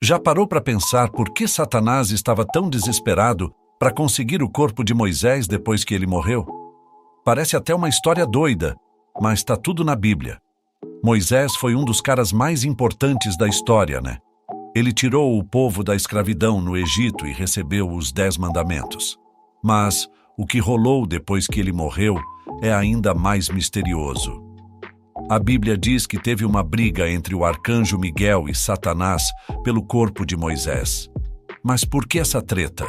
Já parou para pensar por que Satanás estava tão desesperado para conseguir o corpo de Moisés depois que ele morreu? Parece até uma história doida, mas está tudo na Bíblia. Moisés foi um dos caras mais importantes da história, né? Ele tirou o povo da escravidão no Egito e recebeu os 10 mandamentos. Mas o que rolou depois que ele morreu é ainda mais misterioso. A Bíblia diz que teve uma briga entre o arcanjo Miguel e Satanás pelo corpo de Moisés. Mas por que essa treta?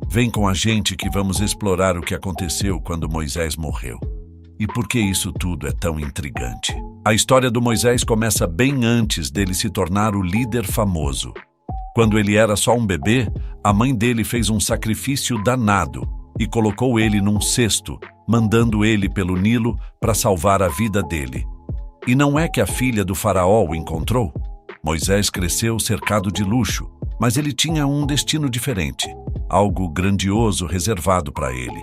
Vem com a gente que vamos explorar o que aconteceu quando Moisés morreu. E por que isso tudo é tão intrigante? A história do Moisés começa bem antes dele se tornar o líder famoso. Quando ele era só um bebê, a mãe dele fez um sacrifício danado e colocou ele num cesto, mandando ele pelo Nilo para salvar a vida dele. E não é que a filha do faraó o encontrou? Moisés cresceu cercado de luxo, mas ele tinha um destino diferente, algo grandioso reservado para ele.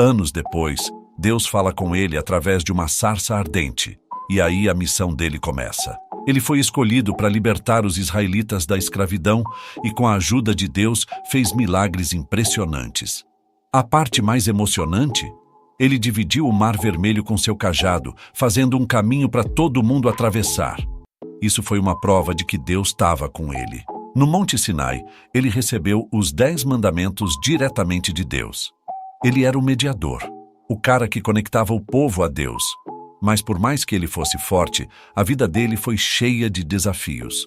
Anos depois, Deus fala com ele através de uma sarça ardente, e aí a missão dele começa. Ele foi escolhido para libertar os israelitas da escravidão e, com a ajuda de Deus, fez milagres impressionantes. A parte mais emocionante? Ele dividiu o Mar Vermelho com seu cajado, fazendo um caminho para todo mundo atravessar. Isso foi uma prova de que Deus estava com ele. No Monte Sinai, ele recebeu os 10 mandamentos diretamente de Deus. Ele era o mediador, o cara que conectava o povo a Deus. Mas por mais que ele fosse forte, a vida dele foi cheia de desafios.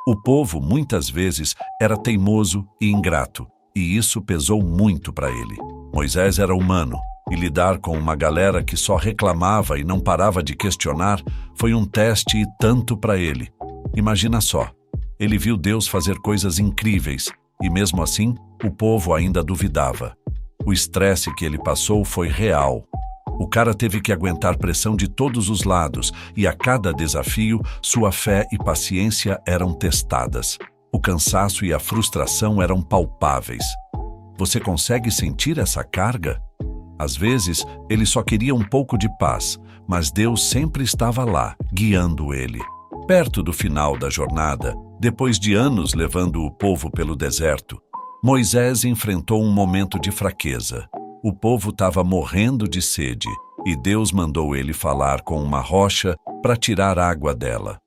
O povo, muitas vezes, era teimoso e ingrato, e isso pesou muito para ele. Moisés era humano, e lidar com uma galera que só reclamava e não parava de questionar foi um teste e tanto para ele. Imagina só, ele viu Deus fazer coisas incríveis, e mesmo assim, o povo ainda duvidava. O estresse que ele passou foi real. O cara teve que aguentar pressão de todos os lados, e a cada desafio, sua fé e paciência eram testadas. O cansaço e a frustração eram palpáveis. Você consegue sentir essa carga? Às vezes, ele só queria um pouco de paz, mas Deus sempre estava lá, guiando ele. Perto do final da jornada, depois de anos levando o povo pelo deserto, Moisés enfrentou um momento de fraqueza. O povo estava morrendo de sede, e Deus mandou ele falar com uma rocha para tirar água dela.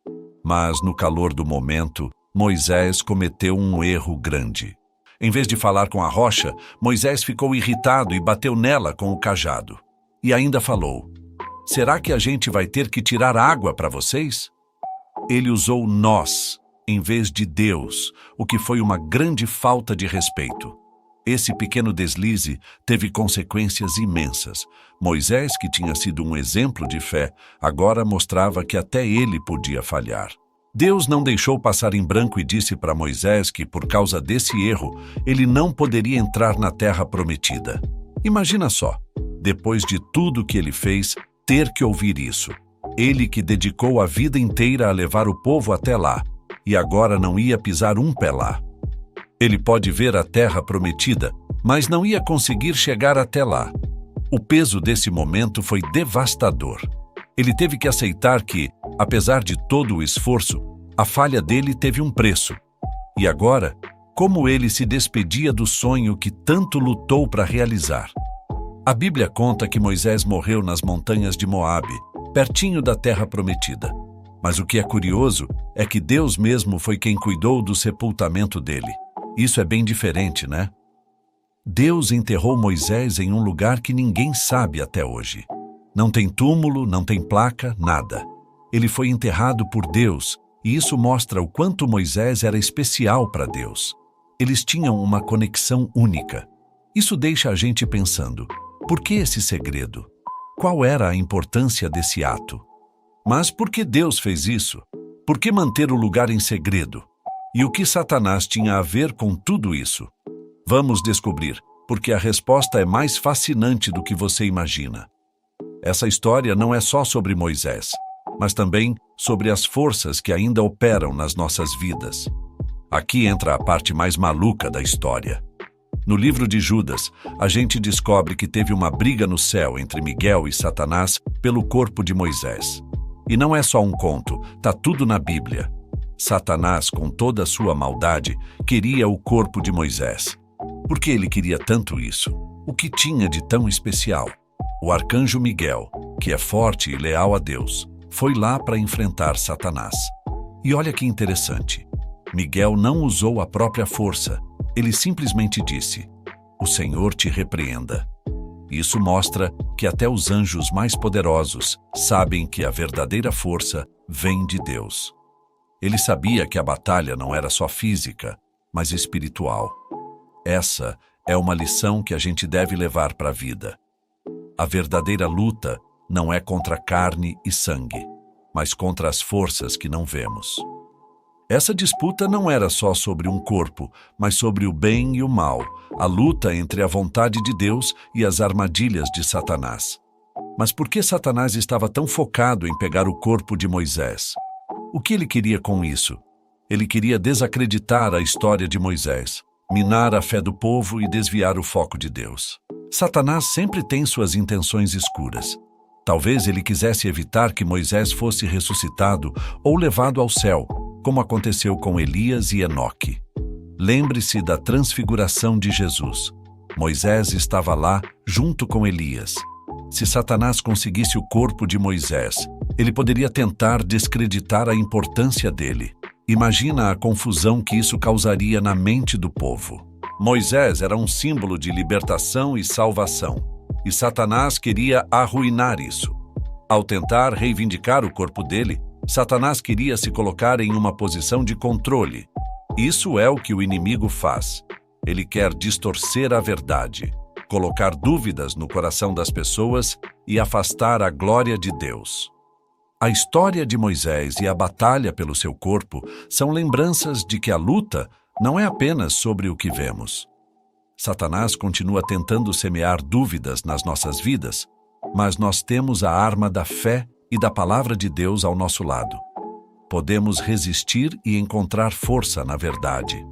Mas, no calor do momento, Moisés cometeu um erro grande. Em vez de falar com a rocha, Moisés ficou irritado e bateu nela com o cajado. E ainda falou: "Será que a gente vai ter que tirar água para vocês?" Ele usou nós, em vez de Deus, o que foi uma grande falta de respeito. Esse pequeno deslize teve consequências imensas. Moisés, que tinha sido um exemplo de fé, agora mostrava que até ele podia falhar. Deus não deixou passar em branco e disse para Moisés que, por causa desse erro, ele não poderia entrar na terra prometida. Imagina só, depois de tudo que ele fez, ter que ouvir isso. Ele que dedicou a vida inteira a levar o povo até lá, e agora não ia pisar um pé lá. Ele pode ver a terra prometida, mas não ia conseguir chegar até lá. O peso desse momento foi devastador. Ele teve que aceitar que, apesar de todo o esforço, a falha dele teve um preço. E agora, como ele se despedia do sonho que tanto lutou para realizar? A Bíblia conta que Moisés morreu nas montanhas de Moabe, pertinho da terra prometida. Mas o que é curioso é que Deus mesmo foi quem cuidou do sepultamento dele. Isso é bem diferente, né? Deus enterrou Moisés em um lugar que ninguém sabe até hoje. Não tem túmulo, não tem placa, nada. Ele foi enterrado por Deus, e isso mostra o quanto Moisés era especial para Deus. Eles tinham uma conexão única. Isso deixa a gente pensando: por que esse segredo? Qual era a importância desse ato? Mas por que Deus fez isso? Por que manter o lugar em segredo? E o que Satanás tinha a ver com tudo isso? Vamos descobrir, porque a resposta é mais fascinante do que você imagina. Essa história não é só sobre Moisés, mas também sobre as forças que ainda operam nas nossas vidas. Aqui entra a parte mais maluca da história. No livro de Judas, a gente descobre que teve uma briga no céu entre Miguel e Satanás pelo corpo de Moisés. E não é só um conto, tá tudo na Bíblia. Satanás, com toda a sua maldade, queria o corpo de Moisés. Por que ele queria tanto isso? O que tinha de tão especial? O arcanjo Miguel, que é forte e leal a Deus, foi lá para enfrentar Satanás. E olha que interessante. Miguel não usou a própria força. Ele simplesmente disse: "O Senhor te repreenda." Isso mostra que até os anjos mais poderosos sabem que a verdadeira força vem de Deus. Ele sabia que a batalha não era só física, mas espiritual. Essa é uma lição que a gente deve levar para a vida. A verdadeira luta não é contra carne e sangue, mas contra as forças que não vemos. Essa disputa não era só sobre um corpo, mas sobre o bem e o mal, a luta entre a vontade de Deus e as armadilhas de Satanás. Mas por que Satanás estava tão focado em pegar o corpo de Moisés? O que ele queria com isso? Ele queria desacreditar a história de Moisés, minar a fé do povo e desviar o foco de Deus. Satanás sempre tem suas intenções escuras. Talvez ele quisesse evitar que Moisés fosse ressuscitado ou levado ao céu, como aconteceu com Elias e Enoque. Lembre-se da transfiguração de Jesus. Moisés estava lá junto com Elias. Se Satanás conseguisse o corpo de Moisés, ele poderia tentar descreditar a importância dele. Imagina a confusão que isso causaria na mente do povo. Moisés era um símbolo de libertação e salvação, e Satanás queria arruinar isso. Ao tentar reivindicar o corpo dele, Satanás queria se colocar em uma posição de controle. Isso é o que o inimigo faz. Ele quer distorcer a verdade, colocar dúvidas no coração das pessoas e afastar a glória de Deus. A história de Moisés e a batalha pelo seu corpo são lembranças de que a luta não é apenas sobre o que vemos. Satanás continua tentando semear dúvidas nas nossas vidas, mas nós temos a arma da fé e da palavra de Deus ao nosso lado. Podemos resistir e encontrar força na verdade.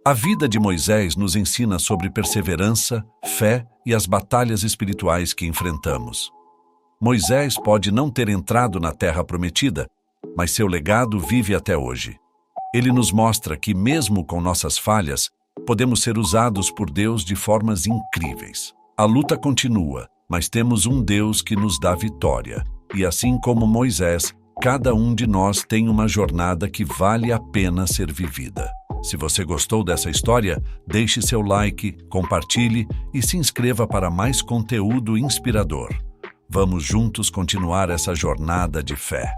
A vida de Moisés nos ensina sobre perseverança, fé e as batalhas espirituais que enfrentamos. Moisés pode não ter entrado na Terra Prometida, mas seu legado vive até hoje. Ele nos mostra que, mesmo com nossas falhas, podemos ser usados por Deus de formas incríveis. A luta continua, mas temos um Deus que nos dá vitória. E assim como Moisés, cada um de nós tem uma jornada que vale a pena ser vivida. Se você gostou dessa história, deixe seu like, compartilhe e se inscreva para mais conteúdo inspirador. Vamos juntos continuar essa jornada de fé.